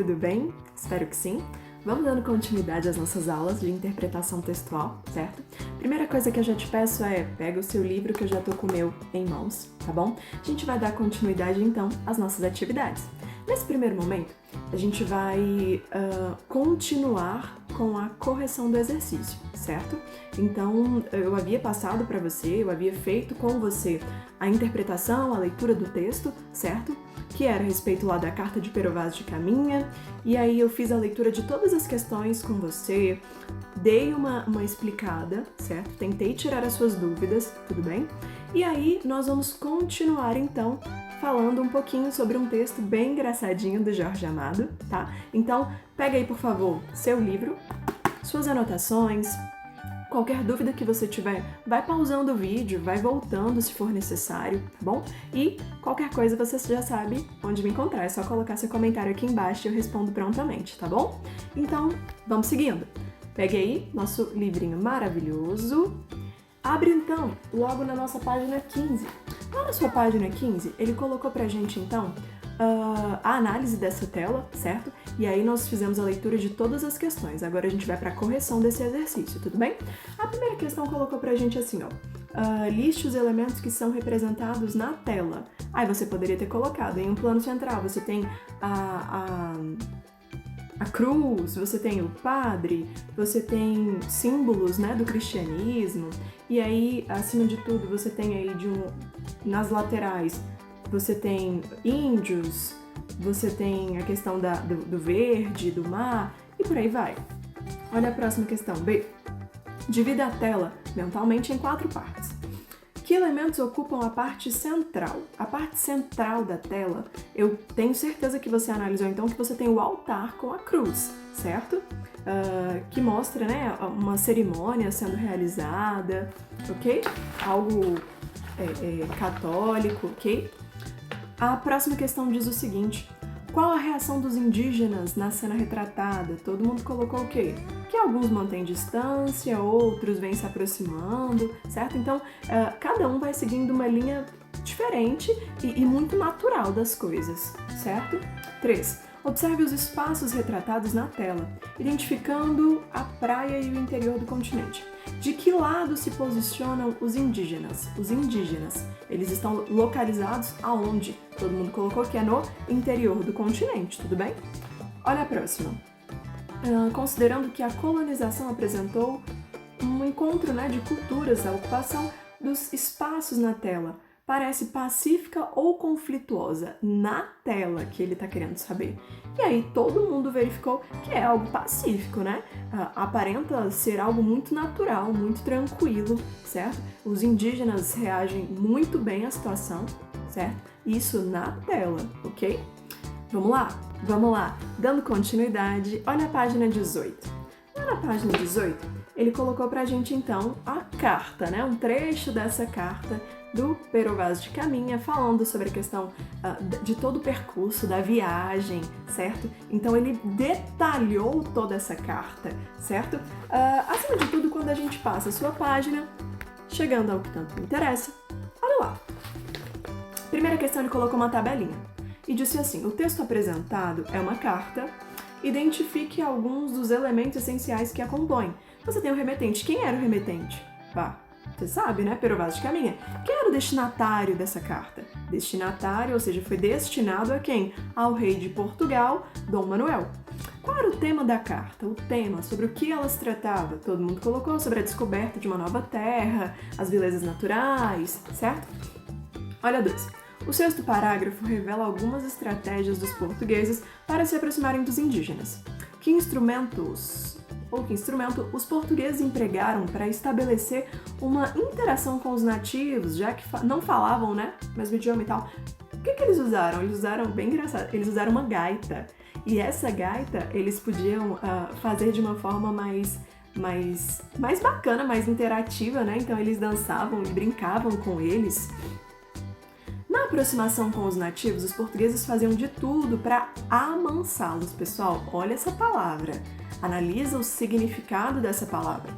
tudo bem? Espero que sim. Vamos dando continuidade às nossas aulas de interpretação textual, certo? Primeira coisa que eu já te peço é, pega o seu livro que eu já tô com o meu em mãos, tá bom? A gente vai dar continuidade então às nossas atividades. Nesse primeiro momento, a gente vai continuar com a correção do exercício, certo? Então, eu havia passado para você, eu havia feito com você a interpretação, a leitura do texto, certo? Que era a respeito lá da carta de Pero Vaz de Caminha, e aí eu fiz a leitura de todas as questões com você, dei uma explicada, certo? Tentei tirar as suas dúvidas, tudo bem? E aí nós vamos continuar então falando um pouquinho sobre um texto bem engraçadinho do Jorge Amado, tá? Então, pega aí, por favor, seu livro, suas anotações, qualquer dúvida que você tiver, vai pausando o vídeo, vai voltando se for necessário, tá bom? E qualquer coisa você já sabe onde me encontrar, é só colocar seu comentário aqui embaixo e eu respondo prontamente, tá bom? Então, vamos seguindo. Pegue aí nosso livrinho maravilhoso. Abre então logo na nossa página 15. Lá na sua página 15, ele colocou pra gente então a análise dessa tela, certo? E aí nós fizemos a leitura de todas as questões. Agora a gente vai para a correção desse exercício, tudo bem? A primeira questão colocou pra gente assim, ó. Liste os elementos que são representados na tela. Aí você poderia ter colocado em um plano central, você tem a cruz, você tem o padre, você tem símbolos, né, do cristianismo, e aí, acima de tudo, você tem aí nas laterais, você tem índios, você tem a questão do verde, do mar, e por aí vai. Olha a próxima questão, B. Divida a tela mentalmente em 4 partes. Que elementos ocupam a parte central? A parte central da tela, eu tenho certeza que você analisou então que você tem o altar com a cruz, certo? Que mostra, né, uma cerimônia sendo realizada, ok? Algo católico, ok? A próxima questão diz o seguinte: qual a reação dos indígenas na cena retratada? Todo mundo colocou o quê? Que alguns mantêm distância, outros vêm se aproximando, certo? Então, cada um vai seguindo uma linha diferente e muito natural das coisas, certo? 3. Observe os espaços retratados na tela, identificando a praia e o interior do continente. De que lado se posicionam os indígenas? Os indígenas, eles estão localizados aonde? Todo mundo colocou que é no interior do continente, tudo bem? Olha a próxima. Considerando que a colonização apresentou um encontro, né, de culturas, a ocupação dos espaços na tela parece pacífica ou conflituosa na tela, que ele está querendo saber. E aí todo mundo verificou que é algo pacífico, né? Aparenta ser algo muito natural, muito tranquilo, certo? Os indígenas reagem muito bem à situação, certo? Isso na tela, ok? Vamos lá. Dando continuidade, olha a página 18. Lá na página 18, ele colocou pra gente então a carta, né? Um trecho dessa carta do Pero Vaz de Caminha, falando sobre a questão de todo o percurso da viagem, certo? Então ele detalhou toda essa carta, certo? Acima de tudo, quando a gente passa a sua página, chegando ao que tanto me interessa, olha lá. Primeira questão, ele colocou uma tabelinha e disse assim: o texto apresentado é uma carta, identifique alguns dos elementos essenciais que a compõem. Você tem o remetente. Quem era o remetente? Você sabe, né? Pero Vaz de Caminha. Quem era o destinatário dessa carta? Destinatário, ou seja, foi destinado a quem? Ao rei de Portugal, Dom Manuel. Qual era o tema da carta? O tema, sobre o que ela se tratava? Todo mundo colocou sobre a descoberta de uma nova terra, as belezas naturais, certo? Olha 2. O 6º parágrafo revela algumas estratégias dos portugueses para se aproximarem dos indígenas. Que instrumento os portugueses empregaram para estabelecer uma interação com os nativos, já que não falavam, né, mesmo idioma e tal. O que eles usaram? Eles usaram, bem engraçado, eles usaram uma gaita. E essa gaita eles podiam fazer de uma forma mais bacana, mais interativa, né? Então eles dançavam e brincavam com eles. Na aproximação com os nativos, os portugueses faziam de tudo para amansá-los. Pessoal, olha essa palavra. Analisa o significado dessa palavra.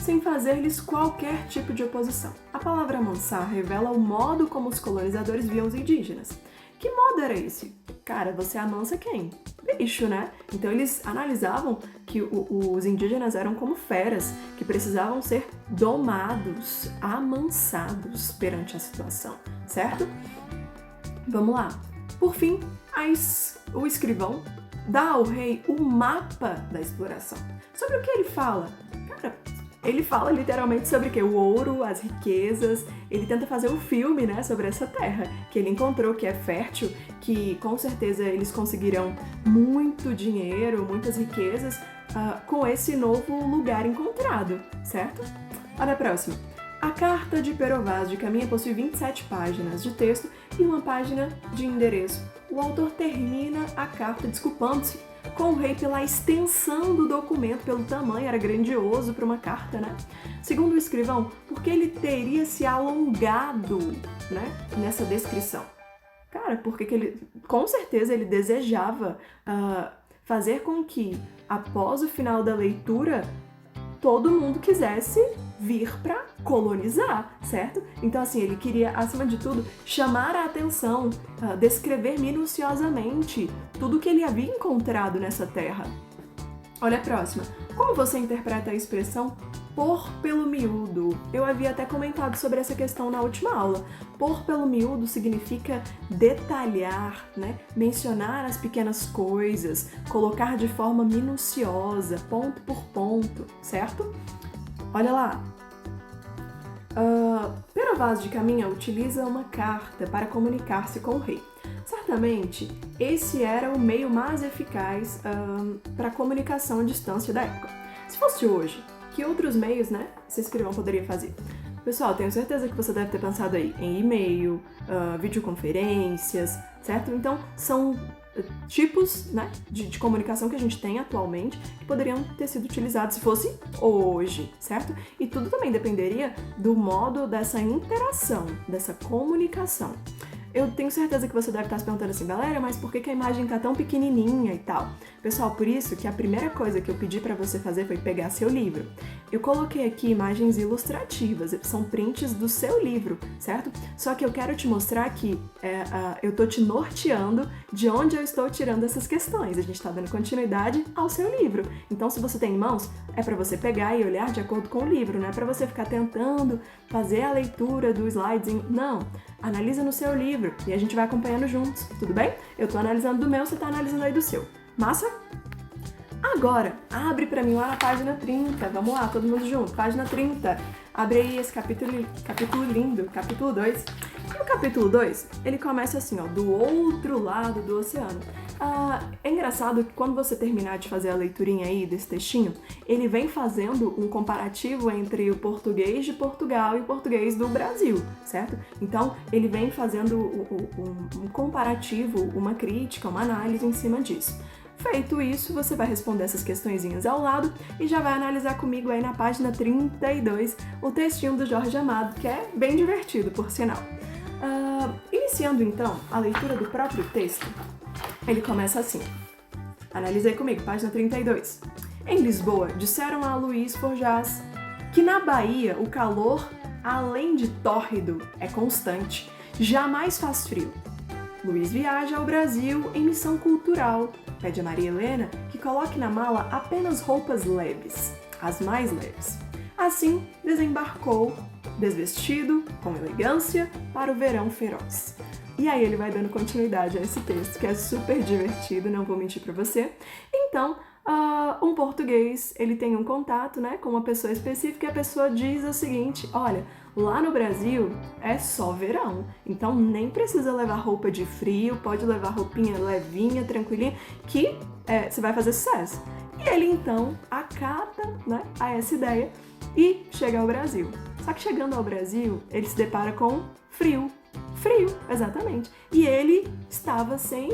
sem fazer-lhes qualquer tipo de oposição. A palavra amansar revela o modo como os colonizadores viam os indígenas. Que modo era esse? Cara, você amansa quem? Bicho, né? Então eles analisavam que os indígenas eram como feras, que precisavam ser domados, amansados perante a situação, certo? Vamos lá. Por fim, o escrivão dá ao rei o mapa da exploração. Sobre o que ele fala? Cara, ele fala literalmente sobre o quê? O ouro, as riquezas. Ele tenta fazer um filme, né, sobre essa terra que ele encontrou, que é fértil, que com certeza eles conseguirão muito dinheiro, muitas riquezas com esse novo lugar encontrado, certo? Olha a próxima. A carta de Pero Vaz de Caminha possui 27 páginas de texto e uma página de endereço. O autor termina a carta desculpando-se com o rei pela extensão do documento, pelo tamanho, era grandioso para uma carta, né? Segundo o escrivão, porque ele teria se alongado, né, nessa descrição. Cara, porque ele, com certeza ele desejava fazer com que, após o final da leitura, todo mundo quisesse vir para colonizar, certo? Então, assim, ele queria, acima de tudo, chamar a atenção, descrever minuciosamente tudo que ele havia encontrado nessa terra. Olha a próxima. Como você interpreta a expressão pôr pelo miúdo? Eu havia até comentado sobre essa questão na última aula. Pôr pelo miúdo significa detalhar, né? Mencionar as pequenas coisas, colocar de forma minuciosa, ponto por ponto, certo? Olha lá. Pero Vaz de Caminha utiliza uma carta para comunicar-se com o rei. Certamente, esse era o meio mais eficaz para a comunicação à distância da época. Se fosse hoje, que outros meios, né, esse escrivão poderia fazer? Pessoal, tenho certeza que você deve ter pensado aí em e-mail, videoconferências, certo? Então, são tipos, né, de comunicação que a gente tem atualmente que poderiam ter sido utilizados se fosse hoje, certo? E tudo também dependeria do modo dessa interação, dessa comunicação. Eu tenho certeza que você deve estar se perguntando assim, galera, mas por que a imagem tá tão pequenininha e tal? Pessoal, por isso que a primeira coisa que eu pedi para você fazer foi pegar seu livro. Eu coloquei aqui imagens ilustrativas, são prints do seu livro, certo? Só que eu quero te mostrar que eu tô te norteando de onde eu estou tirando essas questões. A gente tá dando continuidade ao seu livro. Então, se você tem em mãos, é para você pegar e olhar de acordo com o livro, não é para você ficar tentando fazer a leitura do slide. Não, analisa no seu livro e a gente vai acompanhando juntos, tudo bem? Eu tô analisando do meu, você tá analisando aí do seu. Massa? Agora, abre pra mim lá na página 30, vamos lá, todo mundo junto, página 30. Abre aí esse capítulo lindo, capítulo 2. E o capítulo 2, ele começa assim, ó, do outro lado do oceano. É engraçado que quando você terminar de fazer a leiturinha aí desse textinho, ele vem fazendo um comparativo entre o português de Portugal e o português do Brasil, certo? Então, ele vem fazendo um comparativo, uma crítica, uma análise em cima disso. Feito isso, você vai responder essas questõezinhas ao lado e já vai analisar comigo aí na página 32 o textinho do Jorge Amado, que é bem divertido, por sinal. Iniciando então a leitura do próprio texto, ele começa assim. Analisa aí comigo, página 32. Em Lisboa, disseram a Luís Forjás que na Bahia o calor, além de tórrido, é constante, jamais faz frio. Luís viaja ao Brasil em missão cultural. Pede a Maria Helena que coloque na mala apenas roupas leves, as mais leves. Assim, desembarcou, desvestido, com elegância, para o verão feroz. E aí ele vai dando continuidade a esse texto, que é super divertido, não vou mentir pra você. Então, um português, ele tem um contato, né, com uma pessoa específica e a pessoa diz o seguinte, olha, lá no Brasil é só verão, então nem precisa levar roupa de frio, pode levar roupinha levinha, tranquilinha, que você vai fazer sucesso. E ele então acata, né, a essa ideia e chega ao Brasil. Só que chegando ao Brasil, ele se depara com frio. Frio, exatamente. E ele estava sem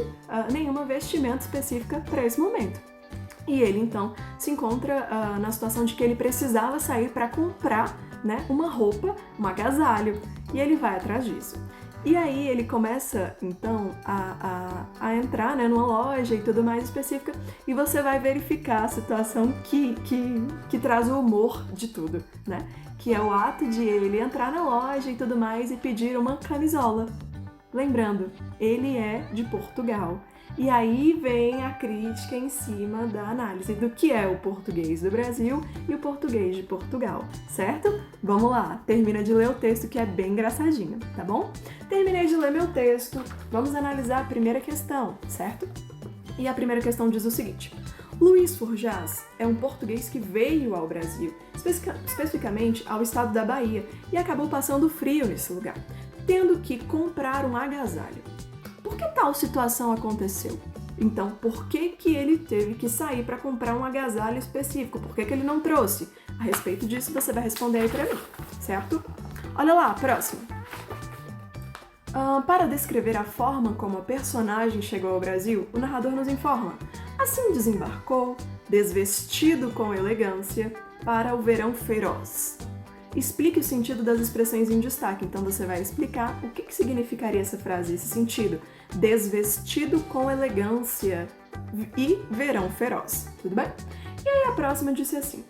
nenhuma vestimenta específica para esse momento. E ele, então, se encontra na situação de que ele precisava sair para comprar, né, uma roupa, um agasalho. E ele vai atrás disso. E aí ele começa, então, a entrar, né, numa loja e tudo mais específica, e você vai verificar a situação que traz o humor de tudo, né? Que é o ato de ele entrar na loja e tudo mais e pedir uma camisola. Lembrando, ele é de Portugal. E aí vem a crítica em cima da análise do que é o português do Brasil e o português de Portugal, certo? Vamos lá, termina de ler o texto que é bem engraçadinho, tá bom? Terminei de ler meu texto, vamos analisar a primeira questão, certo? E a primeira questão diz o seguinte: Luís Forjás é um português que veio ao Brasil, especificamente ao estado da Bahia, e acabou passando frio nesse lugar, tendo que comprar um agasalho. Por que tal situação aconteceu? Então, por que ele teve que sair para comprar um agasalho específico? Por que ele não trouxe? A respeito disso, você vai responder aí para mim, certo? Olha lá, próximo. Para descrever a forma como a personagem chegou ao Brasil, o narrador nos informa: assim desembarcou, desvestido com elegância, para o verão feroz. Explique o sentido das expressões em destaque. Então você vai explicar o que significaria essa frase, esse sentido. Desvestido com elegância e verão feroz. Tudo bem? E aí a próxima disse assim: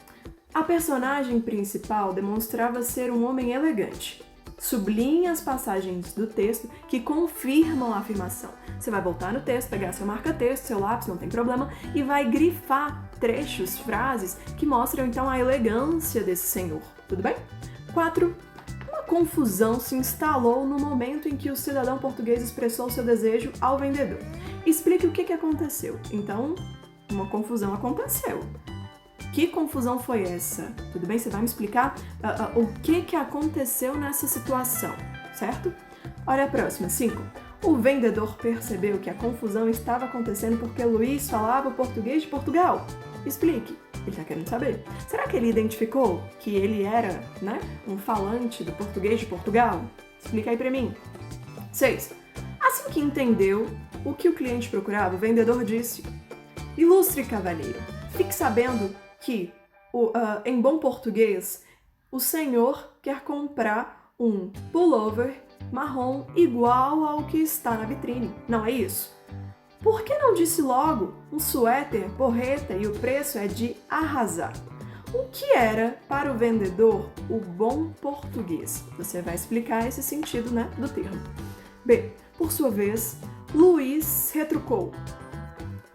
a personagem principal demonstrava ser um homem elegante. Sublinhe as passagens do texto que confirmam a afirmação. Você vai voltar no texto, pegar seu marca-texto, seu lápis, não tem problema, e vai grifar trechos, frases que mostram então a elegância desse senhor. Tudo bem? 4. Uma confusão se instalou no momento em que o cidadão português expressou seu desejo ao vendedor. Explique o que aconteceu. Então, uma confusão aconteceu. Que confusão foi essa? Tudo bem? Você vai me explicar o que aconteceu nessa situação, certo? Olha a próxima, 5. O vendedor percebeu que a confusão estava acontecendo porque Luís falava o português de Portugal. Explique. Ele está querendo saber. Será que ele identificou que ele era, né, um falante do português de Portugal? Explica aí para mim. 6. Assim que entendeu o que o cliente procurava, o vendedor disse: ilustre cavalheiro, fique sabendo que, em bom português, o senhor quer comprar um pullover marrom igual ao que está na vitrine, não é isso? Por que não disse logo um suéter, porreta e o preço é de arrasar? O que era para o vendedor o bom português? Você vai explicar esse sentido, né, do termo. B. Por sua vez, Luís retrucou.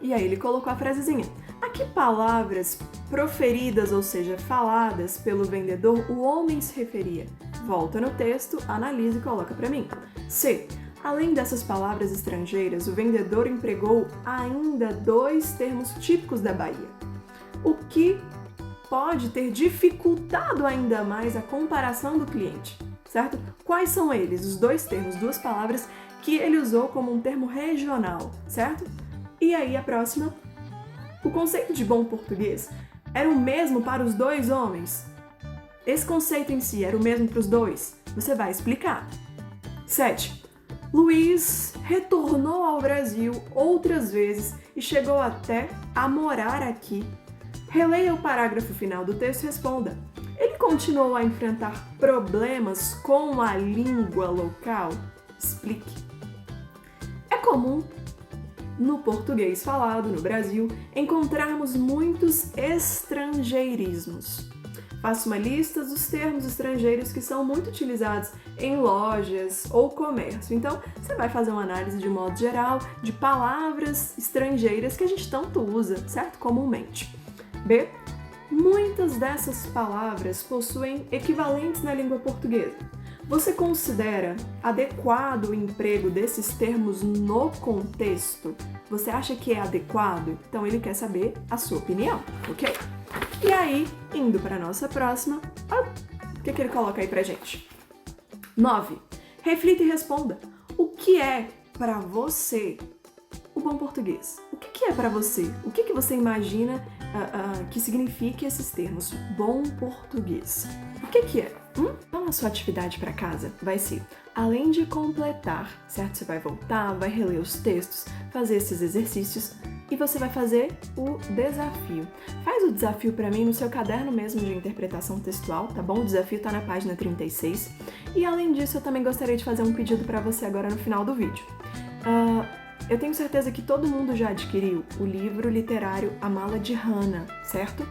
E aí ele colocou a frasezinha: a que palavras proferidas, ou seja, faladas pelo vendedor, o homem se referia? Volta no texto, analisa e coloca para mim. C. Além dessas palavras estrangeiras, o vendedor empregou ainda 2 termos típicos da Bahia, o que pode ter dificultado ainda mais a comparação do cliente, certo? Quais são eles? Os 2 termos, 2 palavras que ele usou como um termo regional, certo? E aí a próxima: o conceito de bom português era o mesmo para os 2 homens? Esse conceito em si era o mesmo para os 2? Você vai explicar. 7. Luís retornou ao Brasil outras vezes e chegou até a morar aqui. Releia o parágrafo final do texto e responda: ele continuou a enfrentar problemas com a língua local? Explique. É comum, no português falado no Brasil, encontrarmos muitos estrangeirismos. Faça uma lista dos termos estrangeiros que são muito utilizados em lojas ou comércio. Então, você vai fazer uma análise de modo geral de palavras estrangeiras que a gente tanto usa, certo? Comumente. B. Muitas dessas palavras possuem equivalentes na língua portuguesa. Você considera adequado o emprego desses termos no contexto? Você acha que é adequado? Então ele quer saber a sua opinião, ok? E aí, indo para a nossa próxima, o que ele coloca aí pra gente? 9. Reflita e responda. O que é para você o bom português? O que é para você? O que você imagina que signifique esses termos? Bom português. O que é? Então a sua atividade para casa vai ser, além de completar, certo? Você vai voltar, vai reler os textos, fazer esses exercícios. e você vai fazer o desafio. Faz o desafio para mim no seu caderno mesmo de interpretação textual, tá bom? O desafio tá na página 36. E além disso, eu também gostaria de fazer um pedido para você agora no final do vídeo. Eu tenho certeza que todo mundo já adquiriu o livro literário A Mala de Hannah, certo?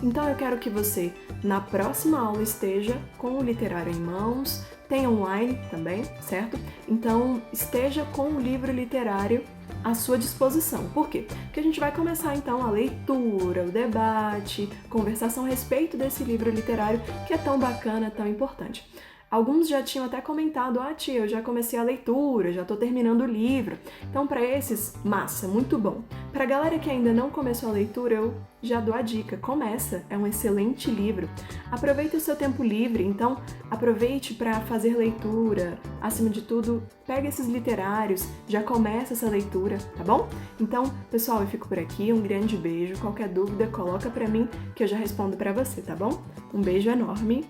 Então eu quero que você, na próxima aula, esteja com o literário em mãos, tem online também, certo? Então esteja com o livro literário à sua disposição. Por quê? Porque a gente vai começar então a leitura, o debate, conversação a respeito desse livro literário que é tão bacana, tão importante. Alguns já tinham até comentado, tia, eu já comecei a leitura, já tô terminando o livro. Então, para esses, massa, muito bom. Pra galera que ainda não começou a leitura, eu já dou a dica, começa, é um excelente livro. Aproveite o seu tempo livre, então aproveite para fazer leitura. Acima de tudo, pega esses literários, já começa essa leitura, tá bom? Então, pessoal, eu fico por aqui, um grande beijo. Qualquer dúvida, coloca pra mim que eu já respondo pra você, tá bom? Um beijo enorme.